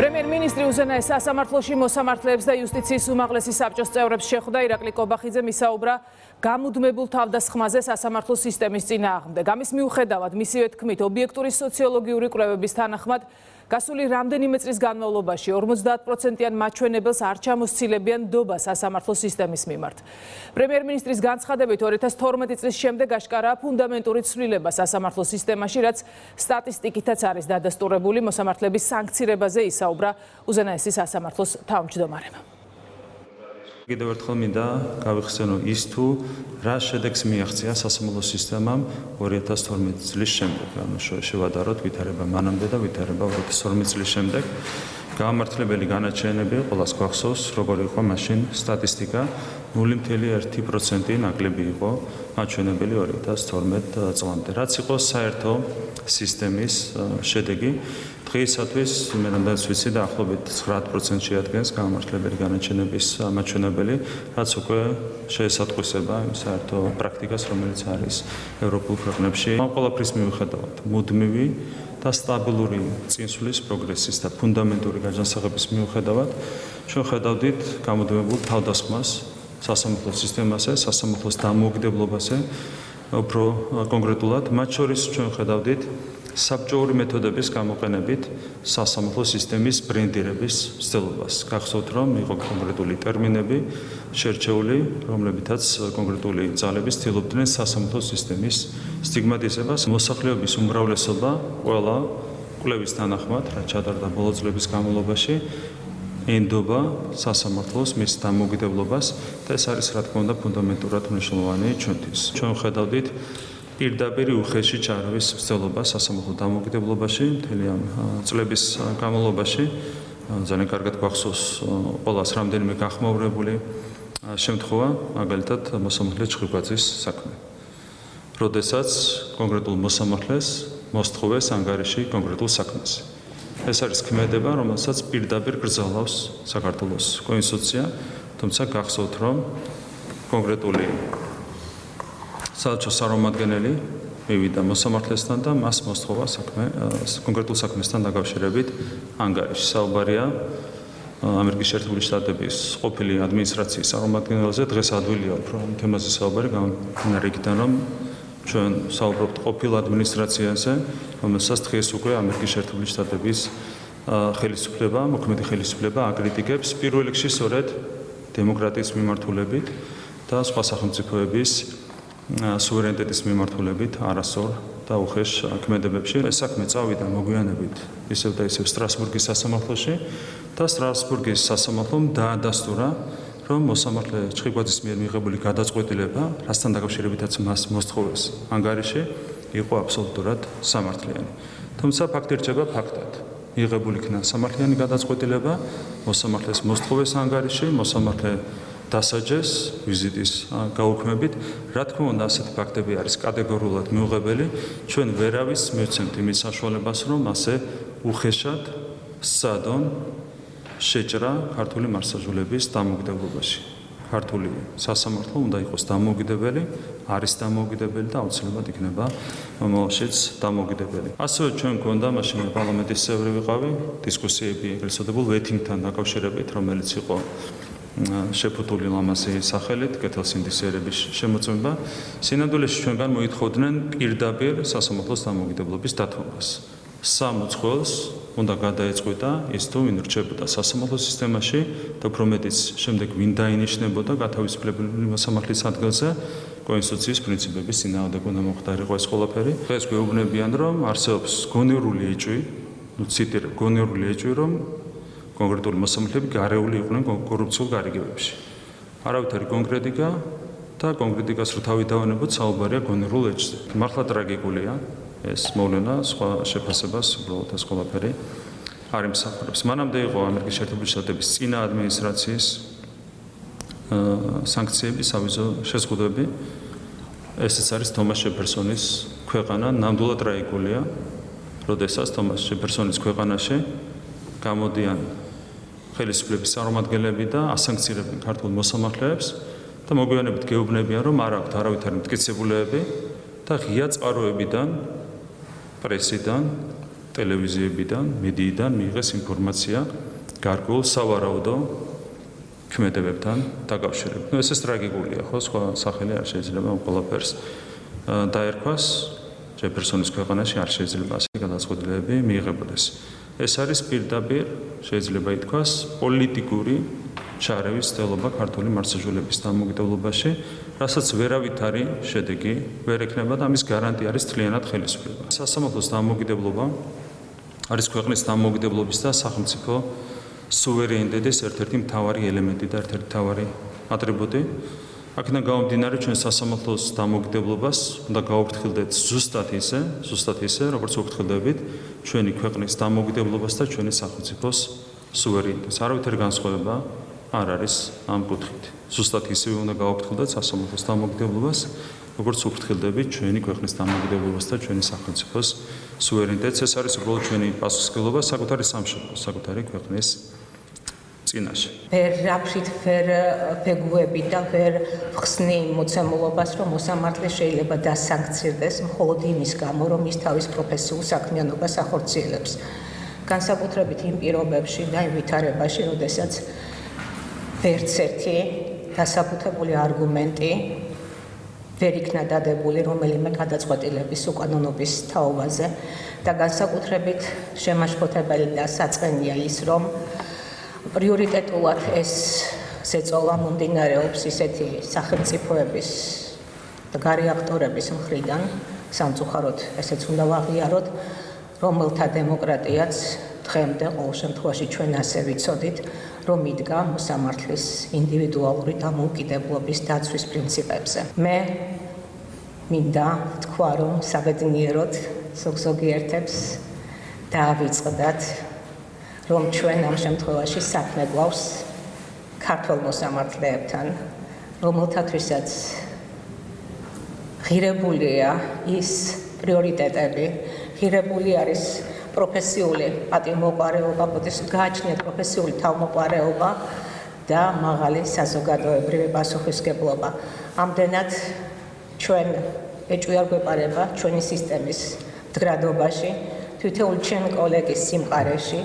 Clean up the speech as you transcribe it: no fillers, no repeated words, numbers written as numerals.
პრემიერ-მინისტრი უზენაეს სასამართლოში მოსამართლეებს და იუსტიციის უმაღლესი საბჭოს წევრებს შეხვდა. ირაკლი კობახიძე მისაუბრა გამუდმებულ თავდასხმაზე სასამართლოს სისტემის წინააღმდეგ. ამის მიუხედავად, მისივე თქმით, ობიექტური სოციოლოგიური კვლევების თანახმად გასული რამდენიმე წლის განმავლობაში 50%-იან მაჩვენებელს არ ჩამოსცილებიან ნდობა სასამართლოს სისტემის მიმართ. პრემიერ-მინისტრის განცხადებით 2012 წლის შემდეგ აშკარაა ფუნდამენტური ცვლილება სასამართლოს სისტემაში, რაც სტატისტიკითაც არის დადასტურებული. მოსამართლეების სანქცირებაზე ისაუბრა უზენაესი სასამართლოს თავმჯდომარემ. კიდევ ერთხელ მინდა გავიხსენო ის თუ რა შედეგს მიაღწია სასამართლო სისტემამ 2012 წლის შემდეგ. ანუ შევადაროთ ვითარება მანამდე და ვითარება 2012 წლის შემდეგ. გამართლებელი განაჩენები ყველას გვახსოვს, როგორი იყო მაშინ სტატისტიკა 0.1% ნაკლები იყო მაჩვენებელი 2012 წლამდე. რაც იყო საერთო სისტემის შედეგი. დღეისათვის მე რამდენიც ვიცი და ახლობით 9% შეადგენს გამართლებელი განაჩენების მაჩვენებელი, რაც უკვე შეესატყვისება იმ საერთო პრაქტიკას, რომელიც არის ევროპულ ქვეყნებში. ამ ყველაფრის მიუხედავად, მუდმივი და სტაბილური წინსვლის პროგრესის და ფუნდამენტური განსახების მიუხედავად, ჩვენ ხედავდით გამუდმებულ თავდასხმას სასამართლო სისტემაზე, სასამართლოს დამოუკიდებლობაზე, უფრო კონკრეტულად, მათ შორის ჩვენ ხედავდით საბჭოური მეთოდების გამოყენებით სასამართლო სისტემის ბრენდირების მცდელობას. გახსოვთ, რომ იყო კონკრეტული ტერმინები შერჩეული, რომლებითაც კონკრეტული ძალები ცდილობდნენ სასამართლო სისტემის სტიგმატიზებას. მოსახლეობის უმრავლესობა ყველა კვლევის თანახმად, რაც ჩატარდა ბოლო წლების განმავლობაში, ენდობა სასამართლოს მის დამოუკიდებლობას და ეს არის, რა თქმა უნდა, ფუნდამენტურად მნიშვნელოვანი ჩვენთვის. ჩვენ ხედავდით პირდაპირ უხეში ჩარევის მცდელობა სასამართლო დამოუკიდებლობაში მთელი ამ წლების განმავლობაში. ძალიან კარგად გვახსოვს ყველას რამდენიმე გახმაურებული შემთხვევა, მაგალითად მოსამართლე ჩხიკვაძის საქმე. როდესაც კონკრეტულ მოსამართლეს მოსთხოვეს ანგარიში კონკრეტულ საქმეს. ეს არის ქმედება, რომელსაც პირდაპირ გრძელავს საქართველოს კონსტიტუცია, თუმცა გახსოვთ, რომ კონკრეტული საელჩოს წარმომადგენელი მივიდა მოსამართლესთან და მას მოსთხოვა კონკრეტულ საქმესთან დაკავშირებით ანგარიში. საუბარია ამერიკის შეერთებული შტატების ყოფილი ადმინისტრაციის წარმომადგენელზე. დღეს ადვილია უფრო ამ თემაზე საუბარი, გამომდინარე იქიდან, რომ ჩვენ საუბრობთ ყოფილ ადმინისტრაციაზე, რომელსაც დღეს უკვე ამერიკის შეერთებული შტატების ხელისუფლება, მოქმედი ხელისუფლება აკრიტიკებს პირველ რიგში სწორედ დემოკრატიის მიმართულებით და სხვა სახელმწიფოების სუვერენიტეტის მიმართულებით არასწორ და უხეშ ქმედებებში. ეს საქმე წავიდა მოგვიანებით ისევ და ისევ სტრასბურგის სასამართლოში და სტრასბურგის სასამართლომ დაადასტურა, რომ მოსამართლე ჩხიკვაძის მიერ მიღებული გადაწყვეტილება, რასთან დაკავშირებითაც მას მოსთხოვეს ანგარიში, იყო აბსოლუტურად სამართლიანი. თუმცა ფაქტი რჩება ფაქტად. მიღებული იქნა სამართლიანი გადაწყვეტილება, მოსამართლეს მოსთხოვეს ანგარიში, მოსამართლე დასაჯეს ვიზიტის გაუქმებით. რა თქმა უნდა, ასეთი ფაქტები არის კატეგორიულად მიუღებელი. ჩვენ ვერავის მივცემთ იმის საშუალებას, რომ ასე უხეშად სცადონ შეჭრა ქართული მართლმსაჯულების დამოუკიდებლობაში. ქართული სასამართლო უნდა იყოს დამოუკიდებელი, არის დამოუკიდებელი და აუცილებლად იქნება მომავალშიც დამოუკიდებელი. ასევე ჩვენ გვქონდა მაშინ პარლამენტის წევრი ვიყავი, დისკუსიები ეგრეთ წოდებულ ვეთინგთან დაკავშირებით, რომელიც იყო შეფუთული ლამაზი სახელით, კეთილსინდისიერების შემოწმება. სინამდვილეში ჩვენგან მოითხოვდნენ პირდაპირ სასამართლოს დამოუკიდებლობის დათმობას. სამ უცხოელს უნდა გადაეწყვიტა ის თუ ვინ რჩებოდა სასამართლო სისტემაში და უფრო მეტიც შემდეგ ვინ დაინიშნებოდა გათავისუფლებული მოსამართლის ადგილზე. კონსტიტუციის პრინციპების წინააღმდეგ უნდა მოხდარიყო ეს ყველაფერი. დღეს გვეუბნებიან, რომ არსებობს გონივრული ეჭვი, ციტირებ, გონივრული ეჭვი, რომ კონკრეტული მოსამართლეები გარეული იყვნენ კორუფციულ გარიგებებში. არავითარი კონკრეტიკა და კონკრეტიკას რო თავი დავანებოთ, საუბარია გონივრულ ეჭვზე. მართლა ტრაგიკულია ეს მოვლენა, სხვა შეფასებას უბრალოდ ეს ყველაფერი არ იმსახურებს. მანამდე იყო ამერიკის შეერთებული შტატების წინა ადმინისტრაციის სანქციები, სავიზო შეზღუდვები. ესეც არის თომას შეფერსონის ქვეყანა, ნამდვილად ტრაგიკულია, როდესაც თომას შეფერსონის ქვეყანაში გამოდიან ხელისუფლების წარმომადგენლები და ასანქცირებენ ქართულ მოსამართლეებს და მოგვიანებით გეუბნებიან, რომ არ აქვთ არავითარი მტკიცებულებები და ღია წყაროებიდან, პრესიდან ტელევიზიებიდან, მედიიდან მიიღეს ინფორმაცია გარკვეულ სავარაუდო ქმედებებთან დაკავშირებით. ეს ტრაგიკულია, ხო, სხვა სახელი არ შეიძლება ყველაფერს დაერქვას. ჯეფერსონის ქვეყანაში არ შეიძლება ასე გადაწყვეტილებები მიიღებოდეს. ეს არის პირდაპირ შეიძლება ითქვას პოლიტიკური ჩარევის ცდელობა ქართული მართლმსაჯულების დამოუკიდებლობაში, რასაც ვერავითარი შედეგი ვერ ექნება და ამის გარანტია არის მთლიანად ხელისუფლება. სასამართლოს დამოუკიდებლობა არის ქვეყნის დამოუკიდებლობის და სახელმწიფო სუვერენიტეტის ერთ-ერთი მთავარი ელემენტი და ერთ-ერთი მთავარი ატრიბუტი. აქედან გამომდინარე, ჩვენ სასამართლოს დამოუკიდებლობას უნდა გავუფრთხილდეთ ზუსტად ისე, როგორც ვუფრთხილდებით ჩვენი ქვეყნის დამოუკიდებლობას და ჩვენი სახელმწიფოს სუვერენიტეტს. არავითარი განსხვავება არ არის ამ კუთხით. ზუსტად ისევე უნდა გავუფრთხილდეთ სასამართლოს დამოუკიდებლობას, როგორც ვუფრთხილდებით ჩვენი ქვეყნის დამოუკიდებლობას და ჩვენი სახელმწიფოს სუვერენიტეტს. ეს არის უბრალოდ ჩვენი პასუხისმგებლობა საკუთარი სამშობლოს, საკუთარი ქვეყნის წინაშე. ვერ რაფშით ვერ ვეგუები და ვერ ვხსნი მოცემულობას, რომ მოსამართლე შეიძლება დასანქცირდეს მხოლოდ იმის გამო, რომ ის თავის პროფესიულ საქმიანობას ახორციელებს. განსაკუთრებით იმ პირობებში და იმ ვითარებაში, როდესაც ვერც ერთი დასაბუთებული არგუმენტი ვერ იქნა დადებული რომელიმე გადაწყვეტილების უკანონობის თაობაზე და განსაკუთრებით შემაშფოთებელი და საწყენია ის, რომ პრიორიტეტულად ეს ზეწოლა მომდინარეობს ისეთი სახელმწიფოების და გარე აქტორების მხრიდან, სამწუხაროდ ესეც უნდა ვაღიაროთ, რომელთა დემოკრატიაც დღემდე ყოველ შემთხვევაში ჩვენ ასე ვიცოდით, რომ იდგა მოსამართლის ინდივიდუალური დამოუკიდებლობის დაცვის პრინციპებზე. მე მინდა თქვა, რომ საბედნიეროდ ზოგიერთებს დაავიწყდათ, რომ ჩვენ ამ შემთხვევაში საქმე გვაქვს ქართულ მოსამართლეებთან, რომელთათვისაც ღირებულია ის პრიორიტეტები, ღირებული არის პროფესიული პატივმოყვარეობა, გააჩნიათ პროფესიული თავმოყვარეობა და მაღალი საზოგადოებრივი პასუხისმგებლობა. ამდენად ჩვენ ეჭვი არ გვეპარება ჩვენი სისტემის მდგრადობაში, თითოეული ჩემი კოლეგის სიმყარეში.